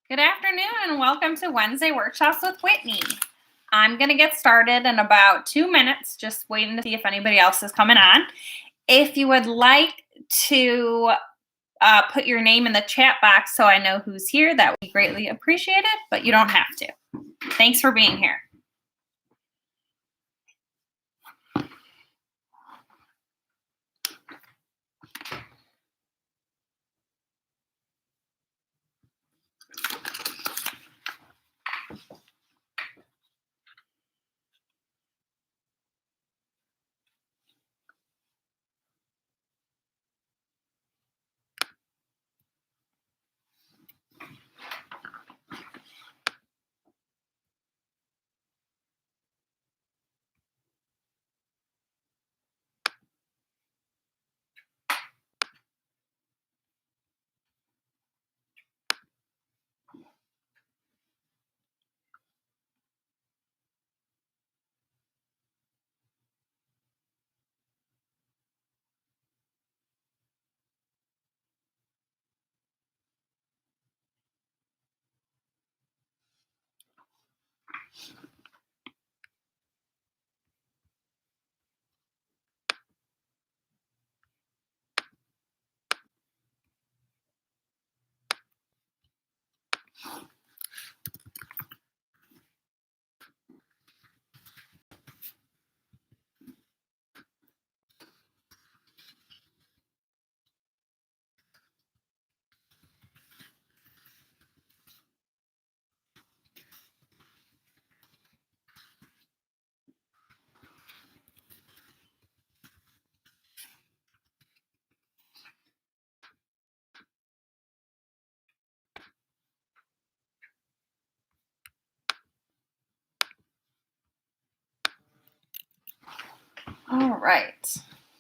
Good afternoon and welcome to Wednesday Workshops with Whitney. I'm going to get started in about 2 minutes, just waiting to see if anybody else is coming on. If you would like to put your name in the chat box so I know who's here, that would be greatly appreciated, but you don't have to. Thanks for being here.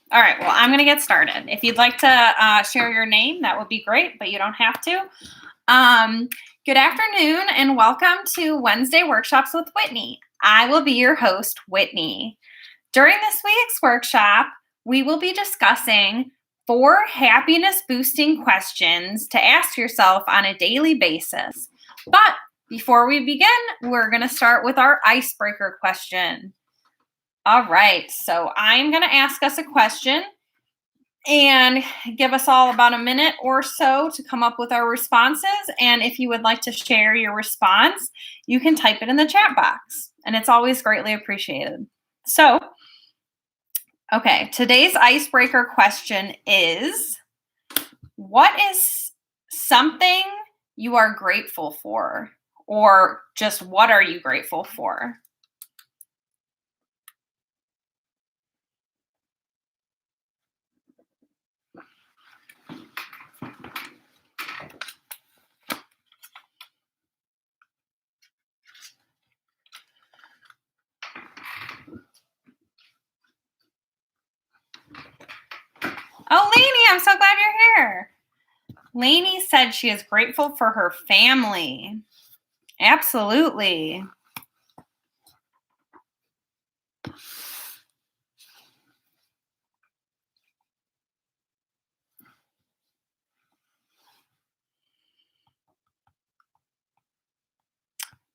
All right, well, I'm going to get started. If you'd like to share your name, that would be great, but you don't have to. Good afternoon and welcome to Wednesday Workshops with Whitney. I will be your host, Whitney. During this week's workshop, we will be discussing 4 happiness-boosting questions to ask yourself on a daily basis. But before we begin, we're going to start with our icebreaker question. All right, so I'm going to ask us a question and give us all about a minute or so to come up with our responses. And if you would like to share your response, you can type it in the chat box, and it's always greatly appreciated. So, okay, today's icebreaker question is, what is something you are grateful for? Or just what are you grateful for? Oh, Lainey, I'm so glad you're here. Lainey said she is grateful for her family. Absolutely.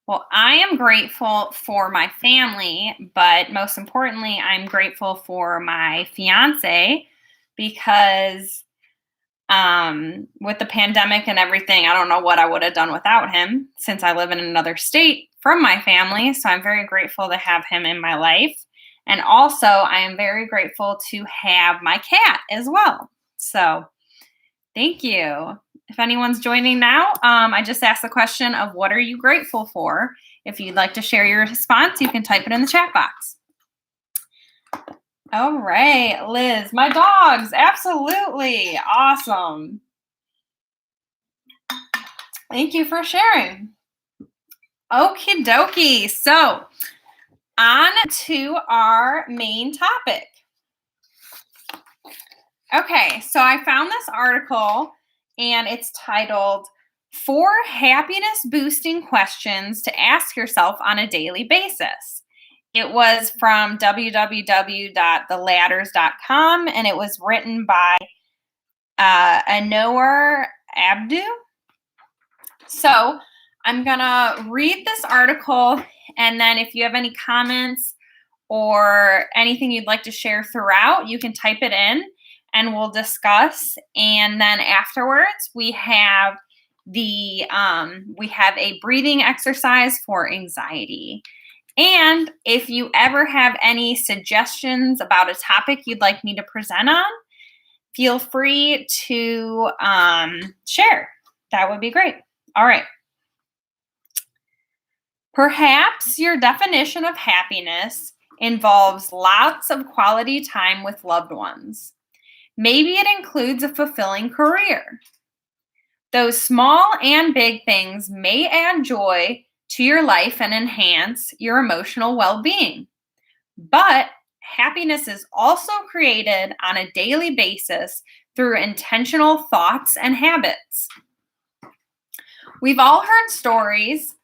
Well, I am grateful for my family, but most importantly, I'm grateful for my fiance because with the pandemic and everything, I don't know what I would have done without him since I live in another state from my family. So I'm very grateful to have him in my life. And also, I am very grateful to have my cat as well. So thank you. If anyone's joining now, I just asked the question of what are you grateful for? If you'd like to share your response, you can type it in the chat box. All right, Liz, my dogs, absolutely. Awesome. Thank you for sharing. Okie dokie. So, on to our main topic. Okay, so I found this article and it's titled 4 Happiness Boosting Questions to Ask Yourself on a Daily Basis. It was from www.theladders.com and it was written by Anwar Abdu. So I'm going to read this article, and then if you have any comments or anything you'd like to share throughout, you can type it in and we'll discuss. And then afterwards, we have a breathing exercise for anxiety. And if you ever have any suggestions about a topic you'd like me to present on, feel free to share. That would be great. All right. Perhaps your definition of happiness involves lots of quality time with loved ones. Maybe it includes a fulfilling career. Those small and big things may add joy to your life and enhance your emotional well-being. But happiness is also created on a daily basis through intentional thoughts and habits. We've all heard stories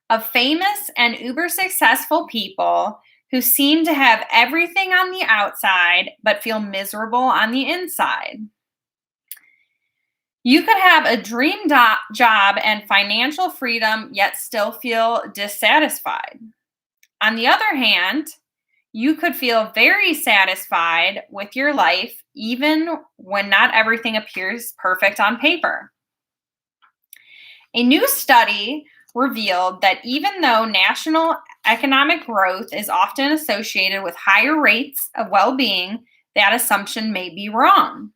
of famous and uber successful people who seem to have everything on the outside but feel miserable on the inside. You could have a dream job and financial freedom yet still feel dissatisfied. On the other hand, you could feel very satisfied with your life even when not everything appears perfect on paper. A new study revealed that even though national economic growth is often associated with higher rates of well-being, that assumption may be wrong.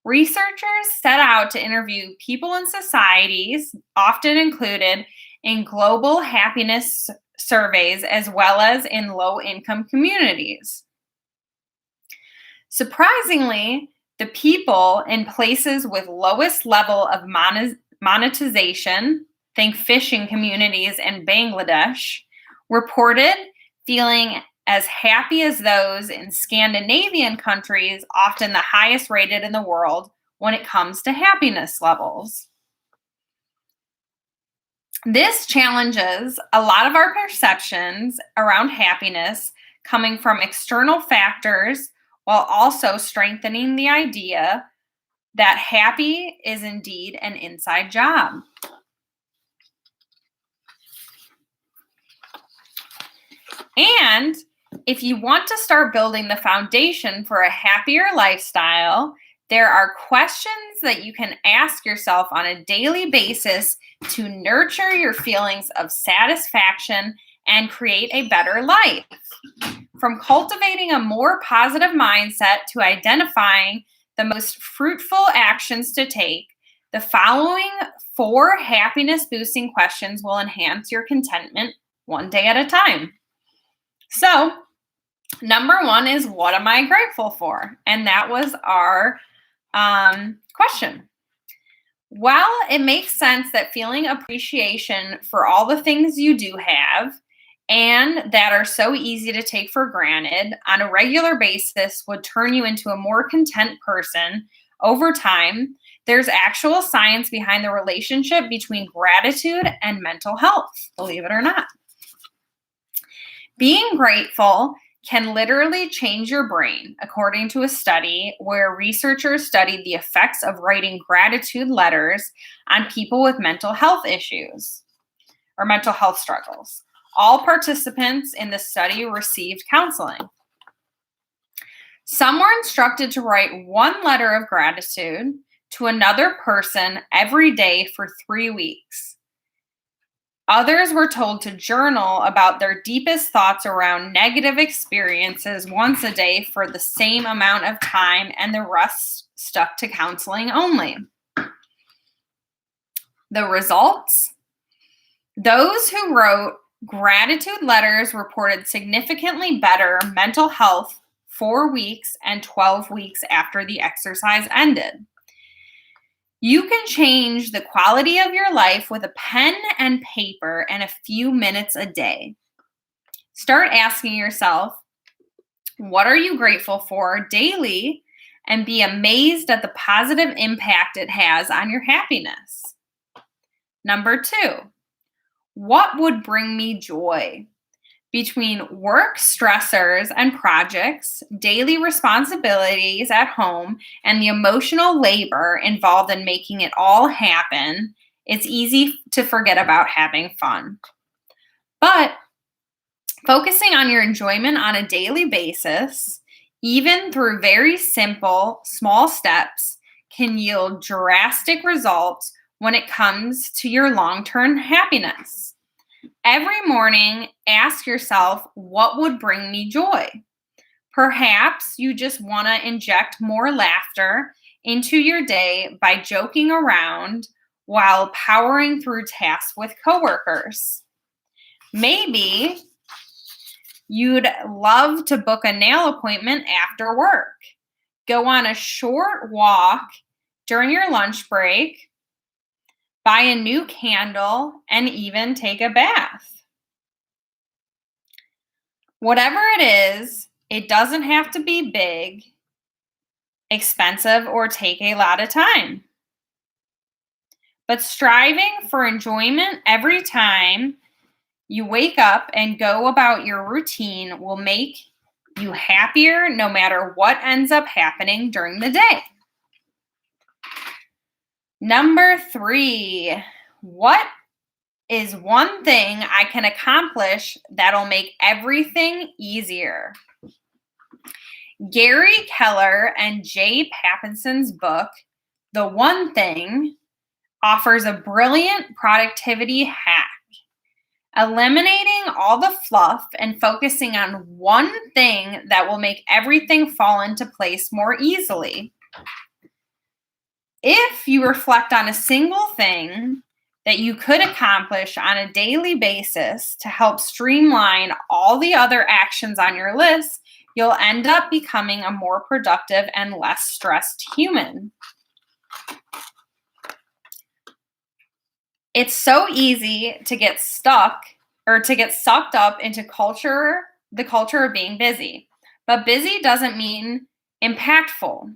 Researchers set out to interview people in societies often included in global happiness surveys as well as in low-income communities. Surprisingly, the people in places with lowest level of monetization, think fishing communities in Bangladesh, reported feeling as happy as those in Scandinavian countries, often the highest rated in the world when it comes to happiness levels. This challenges a lot of our perceptions around happiness coming from external factors while also strengthening the idea that happy is indeed an inside job. And if you want to start building the foundation for a happier lifestyle, there are questions that you can ask yourself on a daily basis to nurture your feelings of satisfaction and create a better life. From cultivating a more positive mindset to identifying the most fruitful actions to take, the following 4 happiness-boosting questions will enhance your contentment one day at a time. So, number 1 is, what am I grateful for? And that was our question. While it makes sense that feeling appreciation for all the things you do have and that are so easy to take for granted on a regular basis would turn you into a more content person over time, there's actual science behind the relationship between gratitude and mental health, believe it or not. Being grateful can literally change your brain, according to a study where researchers studied the effects of writing gratitude letters on people with mental health issues or mental health struggles. All participants in the study received counseling. Some were instructed to write 1 letter of gratitude to another person every day for 3 weeks. Others were told to journal about their deepest thoughts around negative experiences once a day for the same amount of time, and the rest stuck to counseling only. The results? Those who wrote gratitude letters reported significantly better mental health 4 weeks and 12 weeks after the exercise ended. You can change the quality of your life with a pen and paper and a few minutes a day. Start asking yourself, what are you grateful for daily, and be amazed at the positive impact it has on your happiness. Number 2, what would bring me joy? Between work stressors and projects, daily responsibilities at home, and the emotional labor involved in making it all happen, it's easy to forget about having fun. But focusing on your enjoyment on a daily basis, even through very simple, small steps, can yield drastic results when it comes to your long-term happiness. Every morning, ask yourself, what would bring me joy? Perhaps you just want to inject more laughter into your day by joking around while powering through tasks with coworkers. Maybe you'd love to book a nail appointment after work, go on a short walk during your lunch break, buy a new candle, and even take a bath. Whatever it is, it doesn't have to be big, expensive, or take a lot of time. But striving for enjoyment every time you wake up and go about your routine will make you happier no matter what ends up happening during the day. Number 3, what is one thing I can accomplish that'll make everything easier? Gary Keller and Jay Papinson's book, The One Thing, offers a brilliant productivity hack. Eliminating all the fluff and focusing on one thing that will make everything fall into place more easily. If you reflect on a single thing that you could accomplish on a daily basis to help streamline all the other actions on your list, you'll end up becoming a more productive and less stressed human. It's so easy to get stuck or to get sucked up into the culture of being busy. But busy doesn't mean impactful.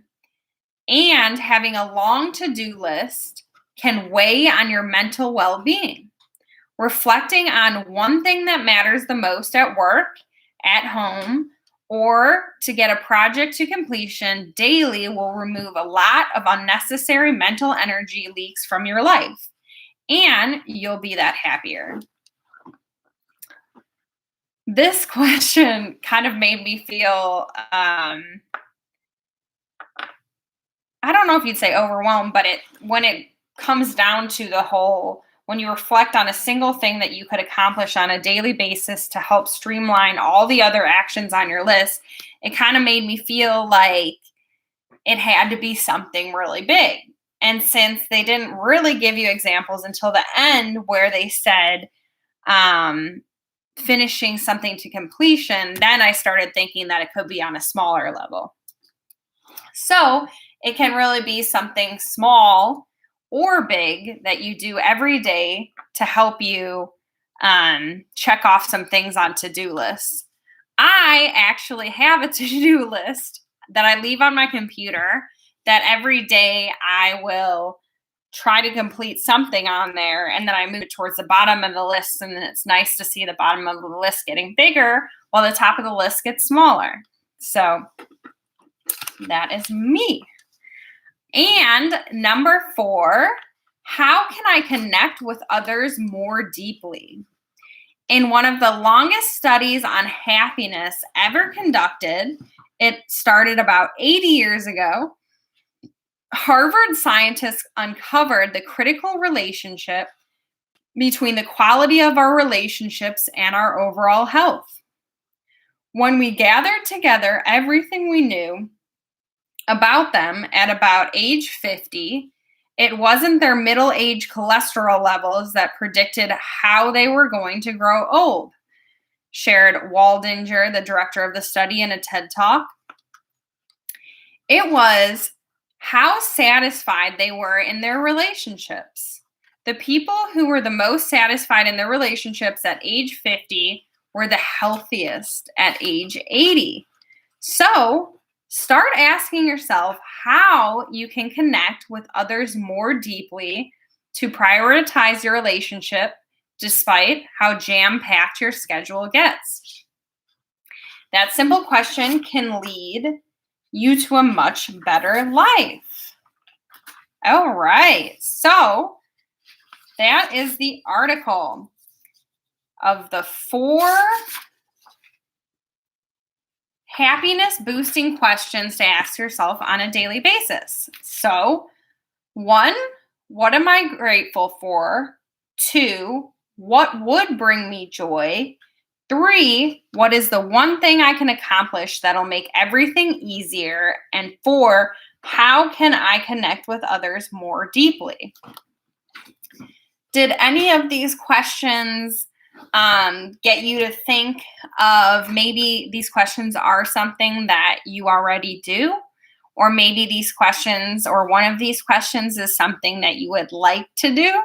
And having a long to-do list can weigh on your mental well-being. Reflecting on one thing that matters the most at work, at home, or to get a project to completion daily will remove a lot of unnecessary mental energy leaks from your life. And you'll be that happier. This question kind of made me feel, I don't know if you'd say overwhelmed, but when it comes down to the whole, when you reflect on a single thing that you could accomplish on a daily basis to help streamline all the other actions on your list, it kind of made me feel like it had to be something really big. And since they didn't really give you examples until the end where they said finishing something to completion, then I started thinking that it could be on a smaller level. So it can really be something small or big that you do every day to help you check off some things on to-do lists. I actually have a to-do list that I leave on my computer that every day I will try to complete something on there, and then I move it towards the bottom of the list, and then it's nice to see the bottom of the list getting bigger while the top of the list gets smaller. So that is me. And number 4, how can I connect with others more deeply? In one of the longest studies on happiness ever conducted, it started about 80 years ago, Harvard scientists uncovered the critical relationship between the quality of our relationships and our overall health. When we gathered together everything we knew about them at about age 50, it wasn't their middle-age cholesterol levels that predicted how they were going to grow old, shared Waldinger, the director of the study, in a TED Talk. It was how satisfied they were in their relationships. The people who were the most satisfied in their relationships at age 50 were the healthiest at age 80. So start asking yourself how you can connect with others more deeply to prioritize your relationship despite how jam-packed your schedule gets. That simple question can lead you to a much better life. All right, so that is the article of the 4 happiness boosting questions to ask yourself on a daily basis. So, 1, what am I grateful for? 2, what would bring me joy? 3, what is the one thing I can accomplish that'll make everything easier? And 4, how can I connect with others more deeply? Did any of these questions get you to think of maybe these questions are something that you already do? Or maybe these questions or one of these questions is something that you would like to do?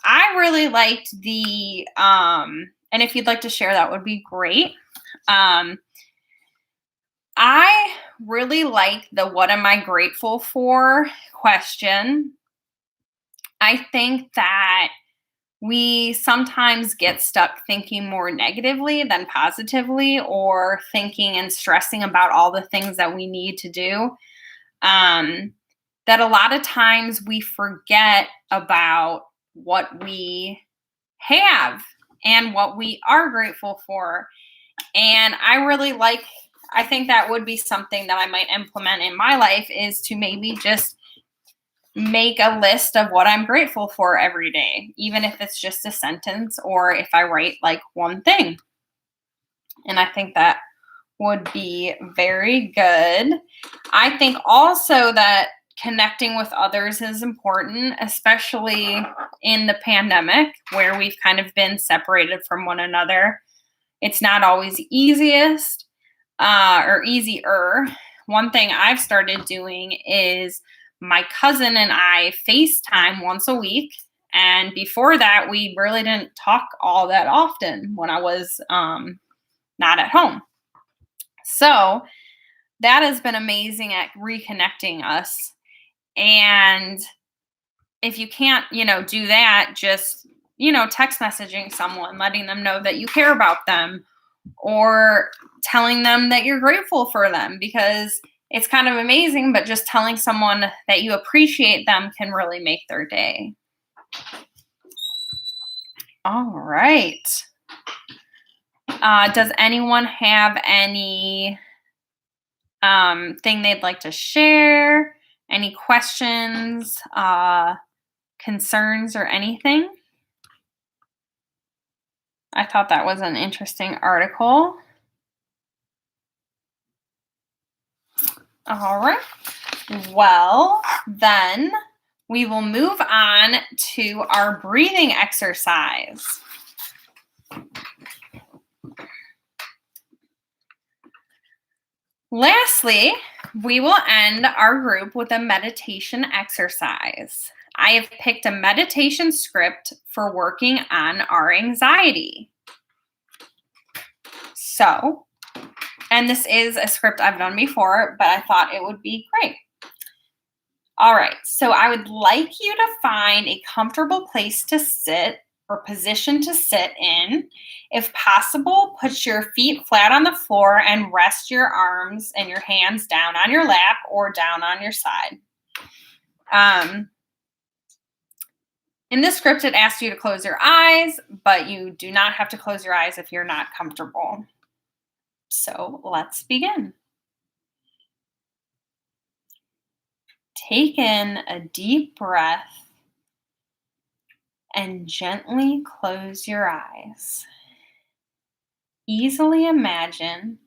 I really liked the, and if you'd like to share, that would be great. I really like the what am I grateful for question. I think that we sometimes get stuck thinking more negatively than positively, or thinking and stressing about all the things that we need to do. That a lot of times we forget about what we have and what we are grateful for. And I think that would be something that I might implement in my life, is to maybe just make a list of what I'm grateful for every day, even if it's just a sentence or if I write like one thing. And I think that would be very good. I think also that connecting with others is important, especially in the pandemic where we've kind of been separated from one another. It's not always easiest or easier. One thing I've started doing is my cousin and I FaceTime once a week. And before that, we really didn't talk all that often when I was not at home. So that has been amazing at reconnecting us. And if you can't, do that, just, text messaging someone, letting them know that you care about them, or telling them that you're grateful for them, because it's kind of amazing, but just telling someone that you appreciate them can really make their day. All right. Does anyone have any thing they'd like to share? Any questions, concerns, or anything? I thought that was an interesting article. All right. Well, then we will move on to our breathing exercise. Lastly, we will end our group with a meditation exercise. I have picked a meditation script for working on our anxiety. So, and this is a script I've done before, but I thought it would be great. All right, so I would like you to find a comfortable place to sit or position to sit in. If possible, put your feet flat on the floor and rest your arms and your hands down on your lap or down on your side. In this script, it asks you to close your eyes, but you do not have to close your eyes if you're not comfortable. So let's begin. Take in a deep breath and gently close your eyes. Easily imagine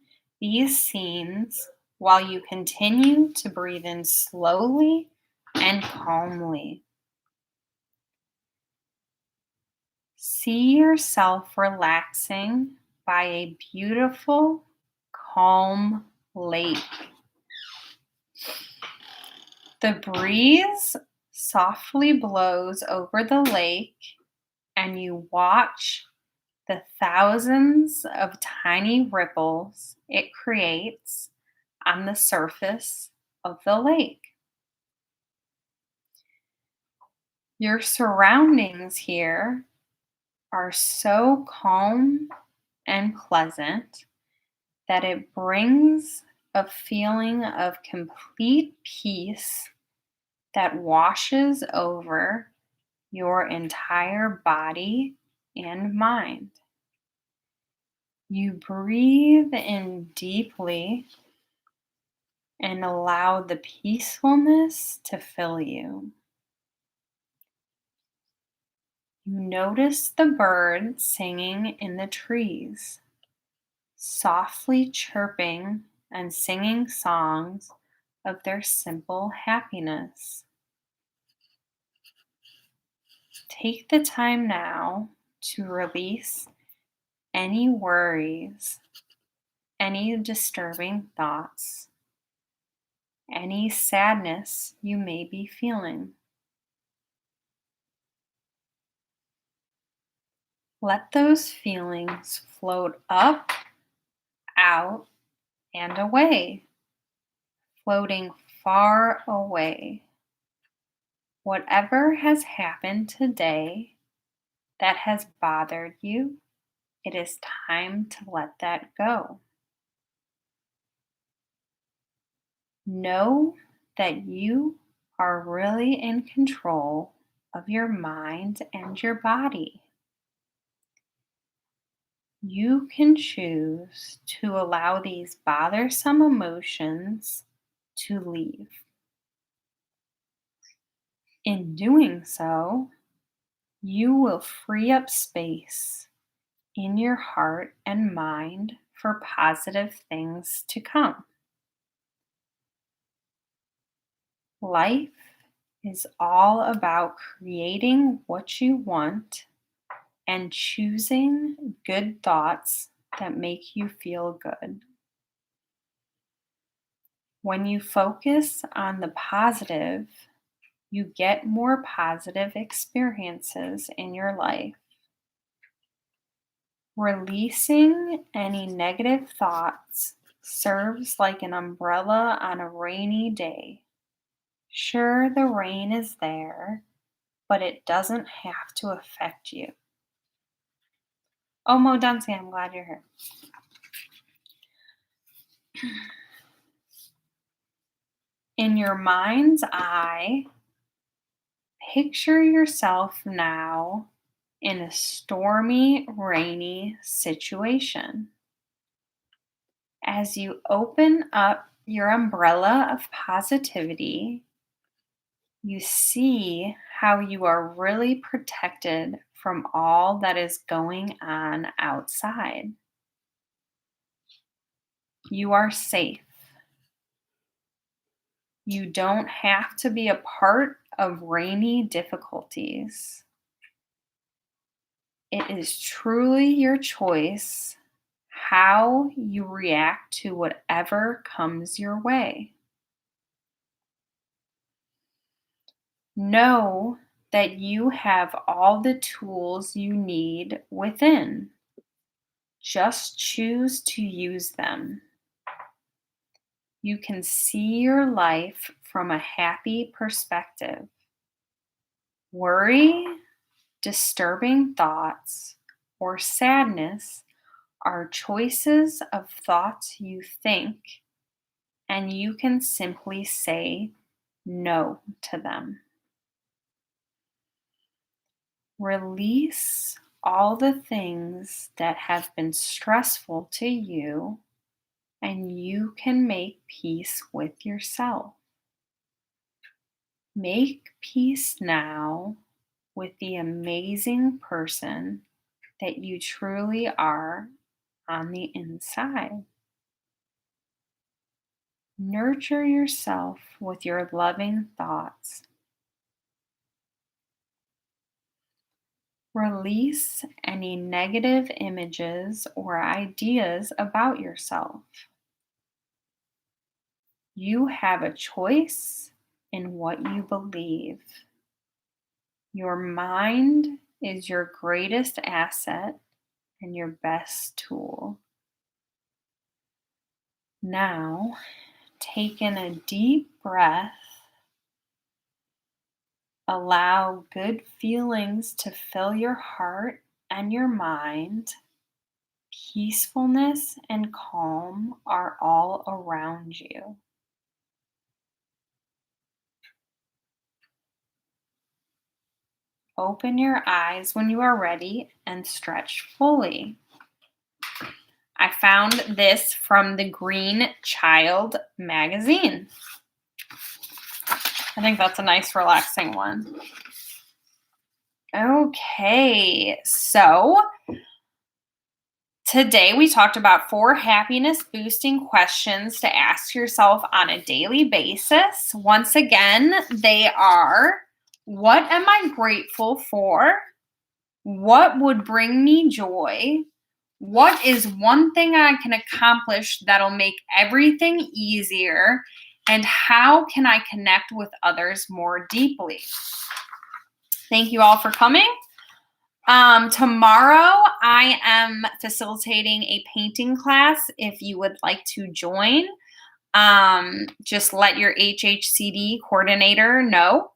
these scenes while you continue to breathe in slowly and calmly. See yourself relaxing by a beautiful, calm lake. The breeze softly blows over the lake, and you watch the thousands of tiny ripples it creates on the surface of the lake. Your surroundings here are so calm and pleasant that it brings a feeling of complete peace that washes over your entire body and mind. You breathe in deeply and allow the peacefulness to fill you. You notice the birds singing in the trees, softly chirping and singing songs of their simple happiness. Take the time now to release any worries, any disturbing thoughts, any sadness you may be feeling. Let those feelings float up, out, and away, floating far away. Whatever has happened today that has bothered you, it is time to let that go. Know that you are really in control of your mind and your body. You can choose to allow these bothersome emotions to leave. In doing so, you will free up space in your heart and mind for positive things to come. Life is all about creating what you want and choosing good thoughts that make you feel good. When you focus on the positive, you get more positive experiences in your life. Releasing any negative thoughts serves like an umbrella on a rainy day. Sure, the rain is there, but it doesn't have to affect you. Oh, Mo Duncy, I'm glad you're here. In your mind's eye, picture yourself now in a stormy, rainy situation. As you open up your umbrella of positivity, you see how you are really protected from all that is going on outside. You are safe. You don't have to be a part of rainy difficulties. It is truly your choice how you react to whatever comes your way. Know that you have all the tools you need within. Just choose to use them. You can see your life from a happy perspective. Worry, disturbing thoughts, or sadness are choices of thoughts you think, and you can simply say no to them. Release all the things that have been stressful to you, and you can make peace with yourself. Make peace now with the amazing person that you truly are on the inside. Nurture yourself with your loving thoughts. Release any negative images or ideas about yourself. You have a choice in what you believe. Your mind is your greatest asset and your best tool. Now, take in a deep breath. Allow good feelings to fill your heart and your mind. Peacefulness and calm are all around you. Open your eyes when you are ready and stretch fully. I found this from the Green Child magazine. I think that's a nice, relaxing one. Okay, so today we talked about 4 happiness boosting questions to ask yourself on a daily basis. Once again, they are: what am I grateful for? What would bring me joy? What is one thing I can accomplish that'll make everything easier? And how can I connect with others more deeply? Thank you all for coming. Tomorrow I am facilitating a painting class. If you would like to join, just let your HHCD coordinator know.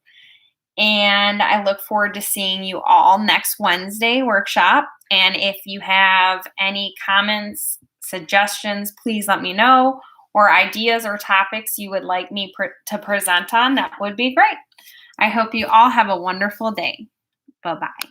And I look forward to seeing you all next Wednesday workshop. And if you have any comments, suggestions, please let me know, or ideas or topics you would like me to present on, that would be great. I hope you all have a wonderful day. Bye-bye.